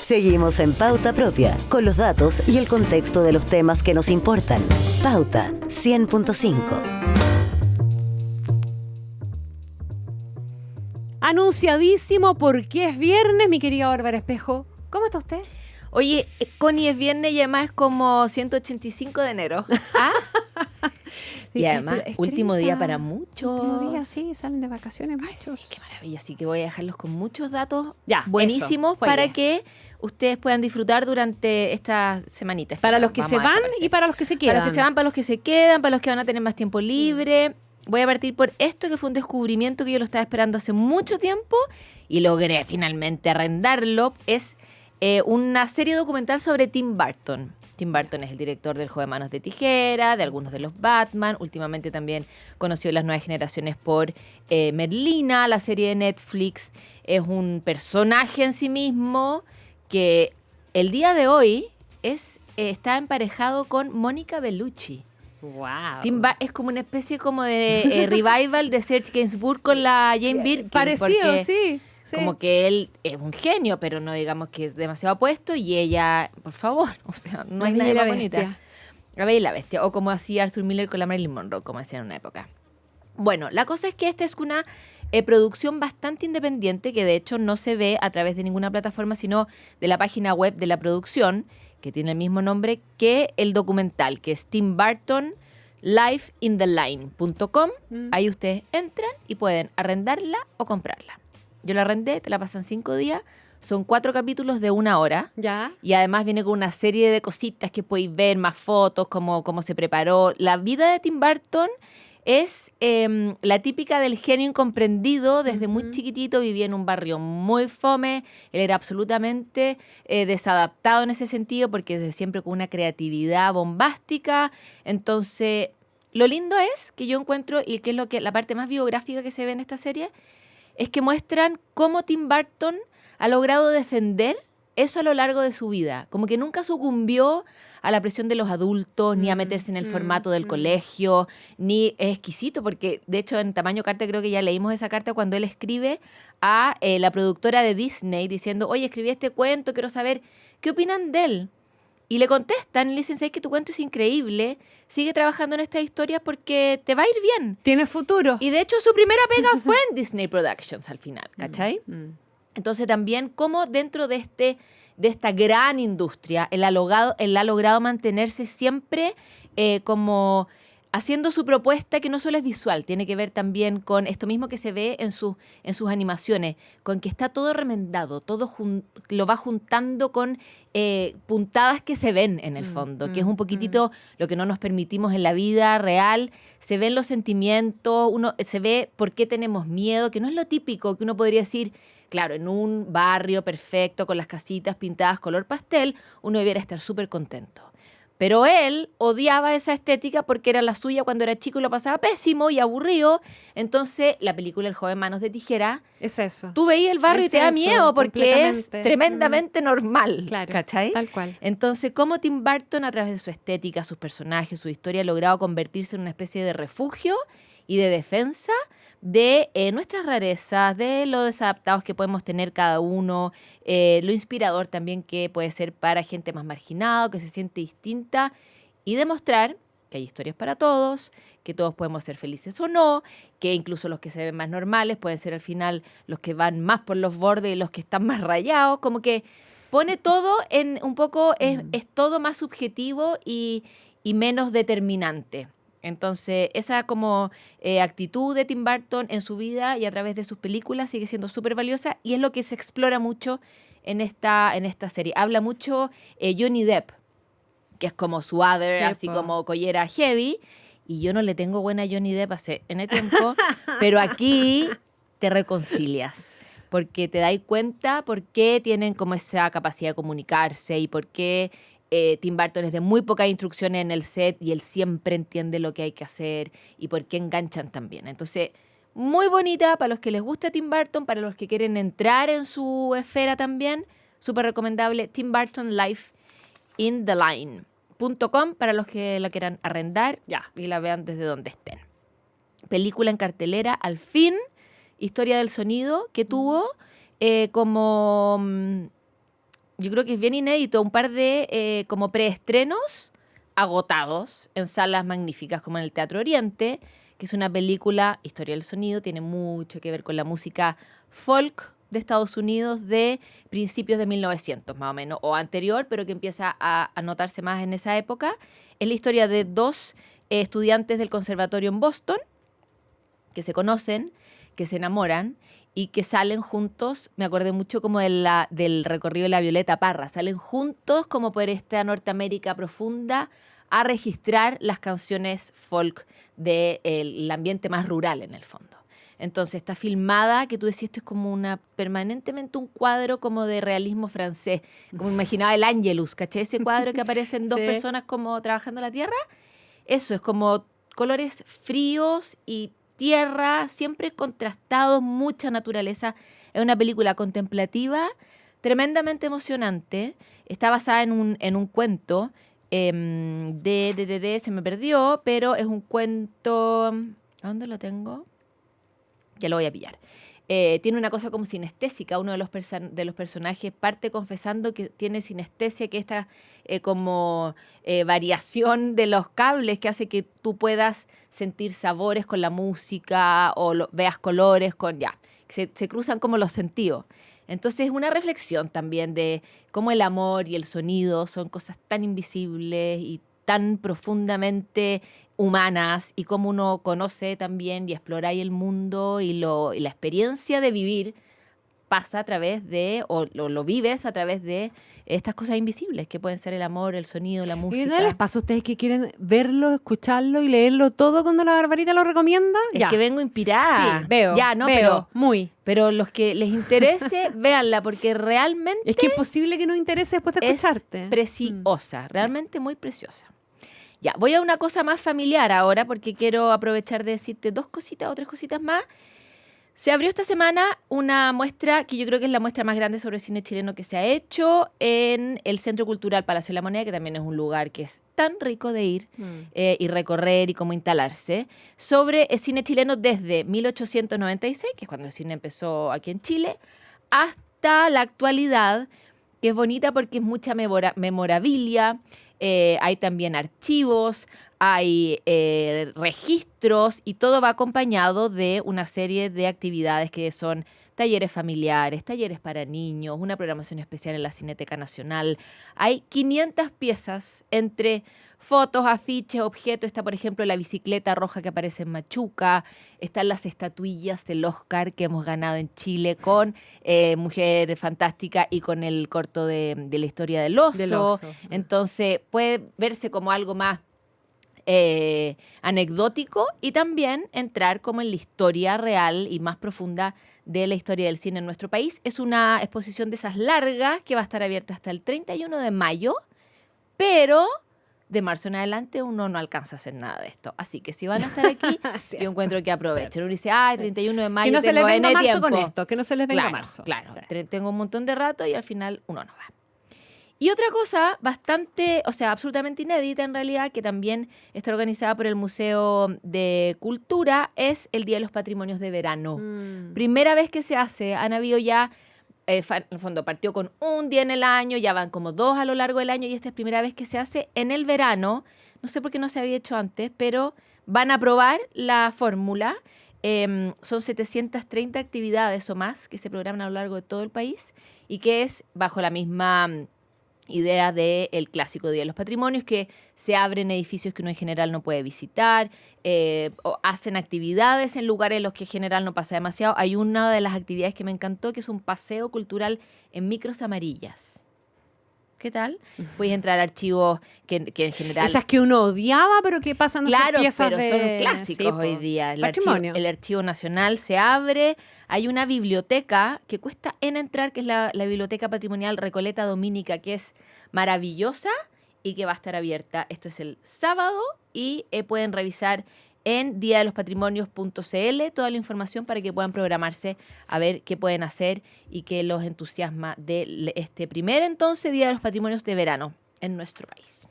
Seguimos en Pauta Propia, con los datos y el contexto de los temas que nos importan. Pauta 100.5. Anunciadísimo porque es viernes, mi querida Bárbara Espejo. ¿Cómo está usted? Oye, Connie, es viernes y además es como 185 de enero. ¿Ah? Y además, último día para muchos. Último día, sí, salen de vacaciones muchos. Ay, sí, qué maravilla. Así que voy a dejarlos con muchos datos Ya, buenísimos eso, fue para idea. que ustedes puedan disfrutar durante estas semanitas. Para los que vamos se a van desaparecer. y para los que se quedan. Para los que se van, para los que se quedan, para los que van a tener más tiempo libre. Voy a partir por esto que fue un descubrimiento que yo lo estaba esperando hace mucho tiempo y logré finalmente arrendarlo. Es una serie documental sobre Tim Burton. Tim Burton es el director del Juego de Manos de Tijera, de algunos de los Batman. Últimamente también conoció a las nuevas generaciones por Merlina, la serie de Netflix. Es un personaje en sí mismo que el día de hoy está emparejado con Mónica Bellucci. Wow. Es como una especie como de revival de Serge Gainsbourg con la Jane Birkin. Parecido, porque sí. como que él es un genio, pero no digamos que es demasiado apuesto, y ella, por favor, o sea, no La hay Bella nadie y la más bonita. Bestia. La Bella y la Bestia, o como hacía Arthur Miller con la Marilyn Monroe, como hacía en una época. Bueno, la cosa es que esta es una producción bastante independiente, que de hecho no se ve a través de ninguna plataforma, sino de la página web de la producción, que tiene el mismo nombre que el documental, que es Tim Burton liveintheline.com. Ahí ustedes entran y pueden arrendarla o comprarla. Yo la arrendé, te la pasan 5 días. Son 4 capítulos de 1 hora. Ya. Y además viene con una serie de cositas que podéis ver, más fotos, cómo se preparó. La vida de Tim Burton es la típica del genio incomprendido. Desde muy chiquitito vivía en un barrio muy fome. Él era absolutamente desadaptado en ese sentido, porque desde siempre con una creatividad bombástica. Entonces, lo lindo es que yo encuentro, y que es la parte más biográfica que se ve en esta serie, es que muestran cómo Tim Burton ha logrado defender eso a lo largo de su vida. Como que nunca sucumbió a la presión de los adultos, ni a meterse en el formato del colegio, ni es exquisito, porque de hecho en Tamaño Carta creo que ya leímos esa carta cuando él escribe a la productora de Disney diciendo, oye, escribí este cuento, quiero saber qué opinan de él. Y le contestan, le dicen, sabes que tu cuento es increíble, sigue trabajando en estas historias porque te va a ir bien. Tiene futuro. Y de hecho su primera pega fue en Disney Productions al final, ¿cachai? Entonces también como dentro de esta gran industria, él ha logrado mantenerse siempre como haciendo su propuesta, que no solo es visual, tiene que ver también con esto mismo que se ve en sus animaciones, con que está todo remendado, todo lo va juntando con puntadas que se ven en el fondo, que es un poquitito lo que no nos permitimos en la vida real. Se ven los sentimientos, se ve por qué tenemos miedo, que no es lo típico que uno podría decir. Claro, en un barrio perfecto, con las casitas pintadas color pastel, uno debiera estar súper contento. Pero él odiaba esa estética porque era la suya cuando era chico y lo pasaba pésimo y aburrido. Entonces, la película El joven manos de tijera, Es eso. tú veías el barrio Es y te da eso, miedo porque es completamente. tremendamente normal. Claro, ¿Cachai? tal cual. Entonces, cómo Tim Burton, a través de su estética, sus personajes, su historia, ha logrado convertirse en una especie de refugio y de defensa de nuestras rarezas, de lo desadaptados que podemos tener cada uno, lo inspirador también que puede ser para gente más marginada, que se siente distinta, y demostrar que hay historias para todos, que todos podemos ser felices o no, que incluso los que se ven más normales pueden ser al final los que van más por los bordes y los que están más rayados, como que pone todo en un poco, es todo más subjetivo y menos determinante. Entonces, esa como actitud de Tim Burton en su vida y a través de sus películas sigue siendo súper valiosa, y es lo que se explora mucho en esta serie. Habla mucho Johnny Depp, que es como su other, Sí, así po. como collera heavy, y yo no le tengo buena a Johnny Depp hace N tiempo, pero aquí te reconcilias, porque te das cuenta por qué tienen como esa capacidad de comunicarse y por qué Tim Burton es de muy pocas instrucciones en el set y él siempre entiende lo que hay que hacer y por qué enganchan también. Entonces, muy bonita para los que les gusta Tim Burton, para los que quieren entrar en su esfera también, súper recomendable, Tim Burton Life in the Line.com para los que la quieran arrendar y la vean desde donde estén. Película en cartelera, al fin, historia del sonido que tuvo como yo creo que es bien inédito, un par de como preestrenos agotados en salas magníficas como en el Teatro Oriente, que es una película, historia del sonido, tiene mucho que ver con la música folk de Estados Unidos de principios de 1900 más o menos, o anterior, pero que empieza a notarse más en esa época. Es la historia de dos estudiantes del conservatorio en Boston que se conocen, que se enamoran y que salen juntos. Me acordé mucho como del recorrido de la Violeta Parra. Salen juntos como por esta Norteamérica profunda a registrar las canciones folk del ambiente más rural en el fondo. Entonces está filmada, que tú decías, esto es como permanentemente un cuadro como de realismo francés. Como imaginaba el Angelus, ¿cachai? Ese cuadro que aparecen dos personas como trabajando la tierra. Eso es como colores fríos y tierra, siempre contrastados, mucha naturaleza. Es una película contemplativa, tremendamente emocionante. Está basada en un cuento se me perdió, pero es un cuento... ¿Dónde lo tengo? Ya lo voy a pillar. Tiene una cosa como sinestésica. Uno de los personajes parte confesando que tiene sinestesia, que esta como variación de los cables que hace que tú puedas sentir sabores con la música o veas colores con se cruzan como los sentidos. Entonces es una reflexión también de cómo el amor y el sonido son cosas tan invisibles y tan profundamente humanas, y cómo uno conoce también y explora ahí el mundo y la experiencia de vivir pasa a través de, o lo vives a través de estas cosas invisibles que pueden ser el amor, el sonido, la música. ¿Y qué les pasa a ustedes que quieren verlo, escucharlo y leerlo todo cuando la Barbarita lo recomienda? Es que vengo inspirada. Sí, veo. Pero los que les interese, véanla, porque realmente... Es que es posible que no interese después de escucharte. Es preciosa, realmente muy preciosa. Ya, voy a una cosa más familiar ahora, porque quiero aprovechar de decirte dos cositas o tres cositas más. Se abrió esta semana una muestra que yo creo que es la muestra más grande sobre cine chileno que se ha hecho en el Centro Cultural Palacio de la Moneda, que también es un lugar que es tan rico de ir y recorrer y como instalarse, sobre el cine chileno desde 1896, que es cuando el cine empezó aquí en Chile, hasta la actualidad, que es bonita porque es mucha memorabilia. Hay también archivos, hay registros, y todo va acompañado de una serie de actividades que son talleres familiares, talleres para niños, una programación especial en la Cineteca Nacional. Hay 500 piezas entre fotos, afiches, objetos. Está, por ejemplo, la bicicleta roja que aparece en Machuca. Están las estatuillas del Oscar que hemos ganado en Chile con Mujer Fantástica y con el corto de la historia del oso. Entonces puede verse como algo más anecdótico, y también entrar como en la historia real y más profunda de la historia del cine en nuestro país. Es una exposición de esas largas que va a estar abierta hasta el 31 de mayo, pero de marzo en adelante uno no alcanza a hacer nada de esto. Así que si van a estar aquí, yo encuentro que aprovechen. Uno dice, 31 de mayo, que no se les venga marzo tiempo con esto, que no se les venga marzo. Claro, tengo un montón de rato y al final uno no va. Y otra cosa bastante, absolutamente inédita en realidad, que también está organizada por el Museo de Cultura, es el Día de los Patrimonios de Verano. Primera vez que se hace. Han habido ya, en el fondo partió con un día en el año, ya van como 2 a lo largo del año, y esta es primera vez que se hace en el verano. No sé por qué no se había hecho antes, pero van a probar la fórmula. Son 730 actividades o más que se programan a lo largo de todo el país, y que es bajo la misma idea del clásico Día de los Patrimonios, que se abren edificios que uno en general no puede visitar, o hacen actividades en lugares en los que en general no pasa demasiado. Hay una de las actividades que me encantó, que es un paseo cultural en micros amarillas. ¿Qué tal? Puedes entrar a archivos que en general... Esas que uno odiaba, pero que pasan a ser piezas pero son clásicos hoy día. El Archivo Nacional se abre. Hay una biblioteca que cuesta entrar, que es la Biblioteca Patrimonial Recoleta Dominica, que es maravillosa y que va a estar abierta. Esto es el sábado, y pueden revisar en diadelosPatrimonios.cl toda la información para que puedan programarse a ver qué pueden hacer y qué los entusiasma de este primer entonces Día de los Patrimonios de verano en nuestro país.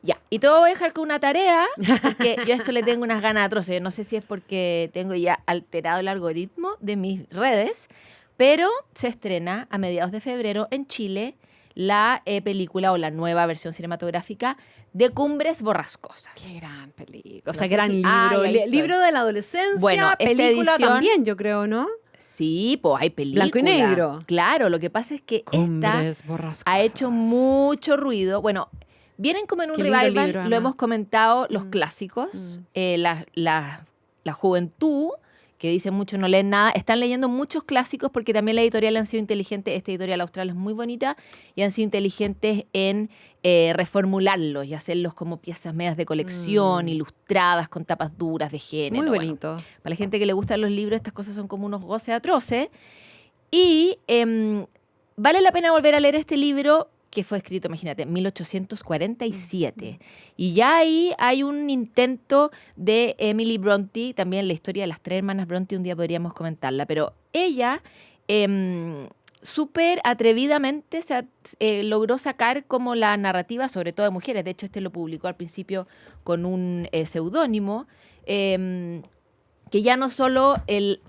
Ya, y todo voy a dejar con una tarea, porque yo a esto le tengo unas ganas atroces. No sé si es porque tengo ya alterado el algoritmo de mis redes, pero se estrena a mediados de febrero en Chile la película o la nueva versión cinematográfica de Cumbres Borrascosas. Qué gran película. O No sea, sé gran si- libro. Ah, ya estoy. Libro de la adolescencia, Bueno, esta película edición- también, yo creo, ¿no? Sí, pues hay película. Blanco y negro. Claro, lo que pasa es que esta Cumbres borrascosas. ha hecho mucho ruido. Bueno, vienen como en un Qué lindo revival, libro, lo además. hemos comentado, los clásicos, la juventud, que dice mucho no leen nada, están leyendo muchos clásicos porque también la editorial han sido inteligentes, esta editorial austral es muy bonita, y han sido inteligentes en reformularlos y hacerlos como piezas medias de colección, ilustradas, con tapas duras de género. Muy Bueno, bonito. para la gente que le gustan los libros, estas cosas son como unos goces atroces. Y vale la pena volver a leer este libro que fue escrito, imagínate, en 1847. Y ya ahí hay un intento de Emily Bronte, también la historia de las 3 hermanas Bronte, un día podríamos comentarla, pero ella súper atrevidamente logró sacar como la narrativa, sobre todo de mujeres. De hecho, este lo publicó al principio con un seudónimo, que ya no solo,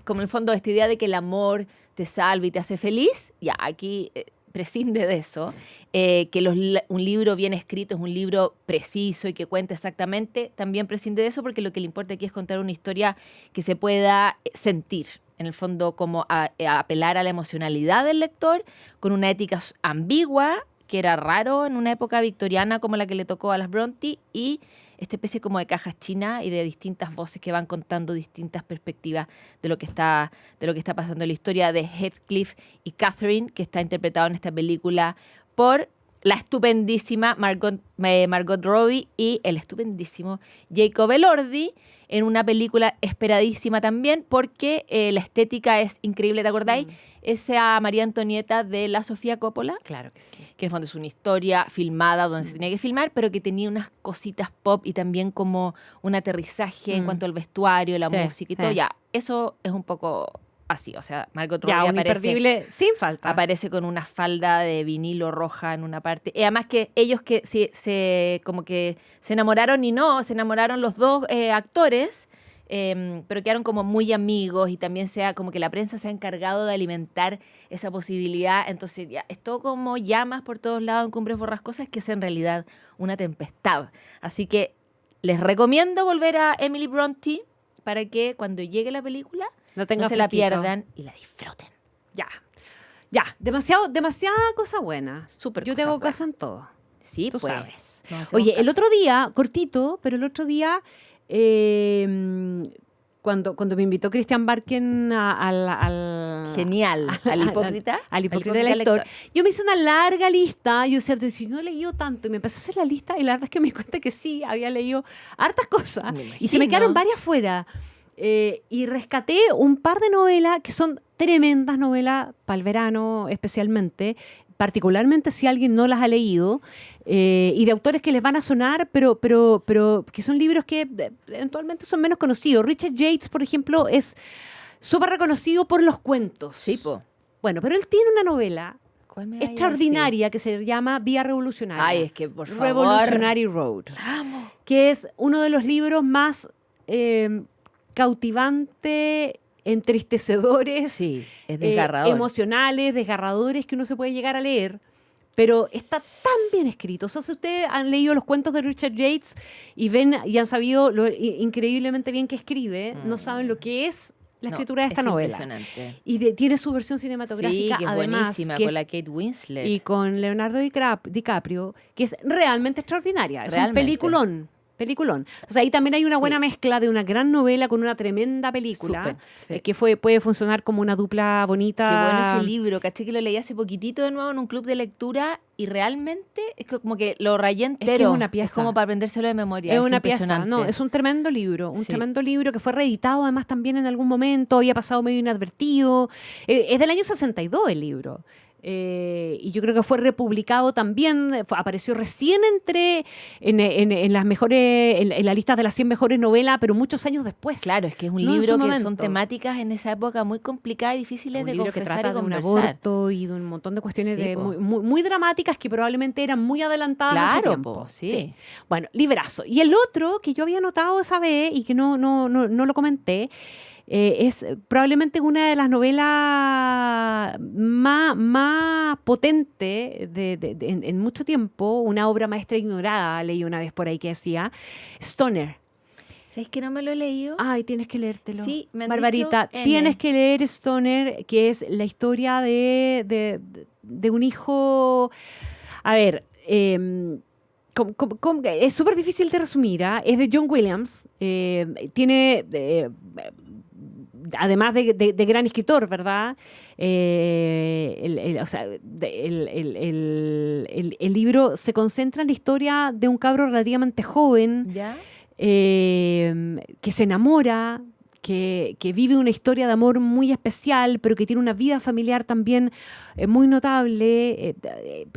como en el fondo, esta idea de que el amor te salva y te hace feliz, ya aquí prescinde de eso, que un libro bien escrito es un libro preciso y que cuenta exactamente, también prescinde de eso porque lo que le importa aquí es contar una historia que se pueda sentir, en el fondo como a apelar a la emocionalidad del lector con una ética ambigua, que era raro en una época victoriana como la que le tocó a las Bronte, y esta especie como de cajas chinas y de distintas voces que van contando distintas perspectivas de lo que está pasando en la historia de Heathcliff y Catherine, que está interpretado en esta película por la estupendísima Margot Robbie y el estupendísimo Jacob Elordi, en una película esperadísima también porque la estética es increíble, ¿te acordáis? Esa María Antonieta de la Sofía Coppola, Claro que sí. que en el fondo es una historia filmada donde se tenía que filmar, pero que tenía unas cositas pop y también como un aterrizaje en cuanto al vestuario, la Sí, música y todo. sí. Ya, eso es un poco así. O sea, Margot Ya, Robbie un imperdible sin falta. aparece con una falda de vinilo roja en una parte. Y además que ellos que como que se enamoraron y no, se enamoraron los dos actores, pero quedaron como muy amigos y también como que la prensa se ha encargado de alimentar esa posibilidad. Entonces ya es todo como llamas por todos lados en Cumbres Borrascosas, que es en realidad una tempestad. Así que les recomiendo volver a Emily Bronte para que cuando llegue la película No tenga no se la fresquito. pierdan y la disfruten. Ya. Demasiada cosa buena. Súper Yo te cosa hago buena. caso en todo. Sí, Tú pues. sabes. Nos hacemos Oye, el caso. otro día, cortito, pero el otro día, cuando me invitó Christian Barken al Genial. Al hipócrita. al hipócrita lector, yo me hice una larga lista. Yo decía, si no he leído tanto, y me empecé a hacer la lista, y la verdad es que me di cuenta que sí, había leído hartas cosas. Me Y se me imagino. quedaron varias fuera. Y rescaté un par de novelas que son tremendas novelas para el verano, especialmente, particularmente si alguien no las ha leído, y de autores que les van a sonar, pero que son libros que eventualmente son menos conocidos. Richard Yates, por ejemplo, es súper reconocido por los cuentos. Sí, po. Bueno, pero él tiene una novela ¿Cuál me vaya a extraordinaria que se llama Vía Revolucionaria. Ay, es que, por favor. Revolutionary Road. Amo. Que es uno de los libros más cautivante, entristecedores, Sí, es desgarrador. emocionales, desgarradores que uno se puede llegar a leer. Pero está tan bien escrito. O sea, si ustedes han leído los cuentos de Richard Yates y ven y han sabido lo increíblemente bien que escribe, no saben lo que es la No, escritura de esta es novela. impresionante. Y tiene su versión cinematográfica, Sí, que es además, buenísima, que con es- la Kate Winslet. y con Leonardo DiCaprio, que es realmente extraordinaria. Es Realmente. un peliculón. O sea, ahí también hay una Sí. buena mezcla de una gran novela con una tremenda película, Súper, sí. que puede funcionar como una dupla bonita. Qué bueno ese libro, caché que lo leí hace poquitito de nuevo en un club de lectura y realmente es como que lo rayé que entero. es una pieza. Es como para aprendérselo de memoria. Es una pieza, impresionante. no, es un tremendo libro, Sí. tremendo libro que fue reeditado además también en algún momento, había pasado medio inadvertido. Es del año 62 el libro. Y yo creo que fue republicado también, apareció recién en las mejores, en la lista de las 100 mejores novelas, pero muchos años después. Claro, es que es un No en libro su que momento. son temáticas en esa época muy complicadas y difíciles Un de libro que confesar trata y de un conversar. aborto y de un montón de cuestiones Sí, po. muy dramáticas que probablemente eran muy adelantadas a su Claro, tiempo. po, sí. Bueno, librazo. Y el otro que yo había notado esa vez y que no lo comenté, Es probablemente una de las novelas más potentes en mucho tiempo, una obra maestra ignorada, leí una vez por ahí que decía, Stoner. ¿Sabes que no me lo he leído? Ay, tienes que leértelo. Sí, me han Barbarita, dicho N. tienes que leer Stoner, que es la historia de un hijo... A ver, es súper difícil de resumir, ¿ah? Es de John Williams. Tiene, además de gran escritor, ¿verdad? O sea, el libro se concentra en la historia de un cabro relativamente joven ¿Ya? que se enamora, que vive una historia de amor muy especial, pero que tiene una vida familiar también muy notable.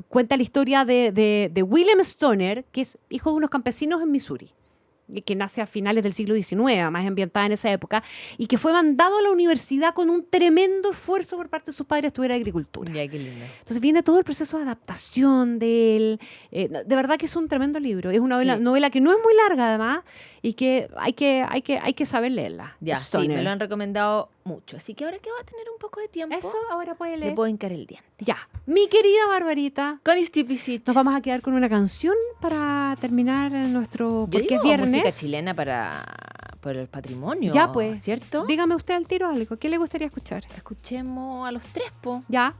Cuenta la historia de William Stoner, que es hijo de unos campesinos en Missouri, y que nace a finales del siglo XIX, más ambientada en esa época, y que fue mandado a la universidad con un tremendo esfuerzo por parte de sus padres a estudiar agricultura. Ya, qué lindo. Entonces viene todo el proceso de adaptación de él. De verdad que es un tremendo libro. Es una novela que no es muy larga, además, y que hay que saber leerla. Ya, sí, Stoner. me lo han recomendado mucho. Así que ahora que va a tener un poco de tiempo, Eso ahora puede le leer. puedo hincar el diente. Ya. Mi querida Barbarita, Con Stipicich. nos vamos a quedar con una canción para terminar nuestro... Yo Porque digo es viernes. música chilena por el patrimonio. Ya, pues. ¿Cierto? Dígame usted al tiro algo. ¿Qué le gustaría escuchar? Escuchemos a los tres, po. Ya.